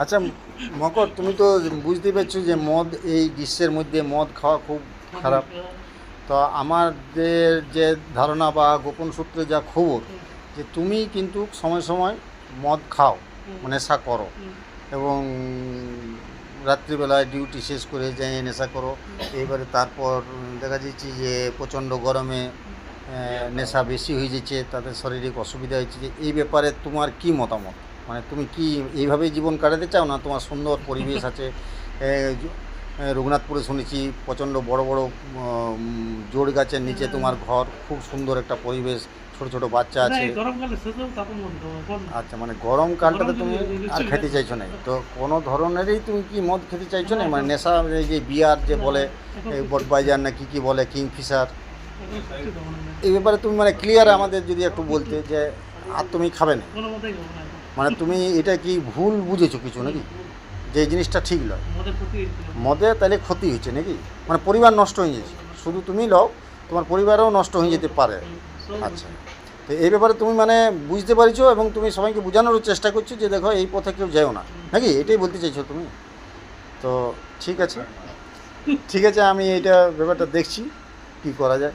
আচ্ছা মকর, তুমি তো বুঝতেই পারছো যে মদ এই গ্রীষ্মের মধ্যে মদ খাওয়া খুব খারাপ। তো আমাদের যে ধারণা বা গোপন সূত্রে যা খবর, যে তুমি কিন্তু সময় সময় মদ খাও, নেশা করো, এবং রাত্রিবেলায় ডিউটি শেষ করে যাই নেশা করো। এইবারে তারপর দেখা যাচ্ছে যে প্রচণ্ড গরমে নেশা বেশি হয়ে যাচ্ছে, তাদের শারীরিক অসুবিধা হচ্ছে। যে এই ব্যাপারে তোমার কি মতামত? মানে তুমি কি এইভাবেই জীবন কাটাতে চাও, না তোমার সুন্দর পরিবেশ আছে? রঘুনাথপুরে শুনেছি প্রচণ্ড বড় বড় জোড় গাছের নিচে তোমার ঘর, খুব সুন্দর একটা পরিবেশ, ছোট ছোট বাচ্চা না, আছে। এই গরমকালে সেটাও তাপন বন্ধ বন্ধ। আচ্ছা, মানে গরমকালটাতে গরম তুমি যদি আর চলে খেতে যায়, চাইছো না? তো কোনো ধরনেরই তুমি কি মদ খেতে চাইছো না? মানে নেশা, এই যে বিয়ার যে না, বলে, এখন এই কিছু বডবাইজার না কি কি বলে, কিংফিশার, এখন কিচ্ছু খাবো না। এই ব্যাপারে তুমি মানে ক্লিয়ার আমাদের যদি একটু বলতে যে আর তুমি খাবে না। কোনো মতেই খাবো না এখন। মানে তুমি এটা কি ভুল বুঝেছো কিছু নাকি, যে এই জিনিসটা ঠিক নয়? মদের প্রতি মদে তাহলে ক্ষতি হচ্ছে নাকি? মানে পরিবার নষ্ট হয়ে যাচ্ছে, শুধু তুমি লও, তোমার পরিবারও নষ্ট হয়ে যেতে পারে। আচ্ছা, তো এই ব্যাপারে তুমি মানে বুঝতে পারছো এবং তুমি সবাইকে বোঝানোর চেষ্টা করছো যে দেখো এই পথে কেউ যেও না, নাকি এটাই বলতে চাইছো তুমি? তো ঠিক আছে, ঠিক আছে, আমি এইটা ব্যাপারটা দেখছি কী করা যায়।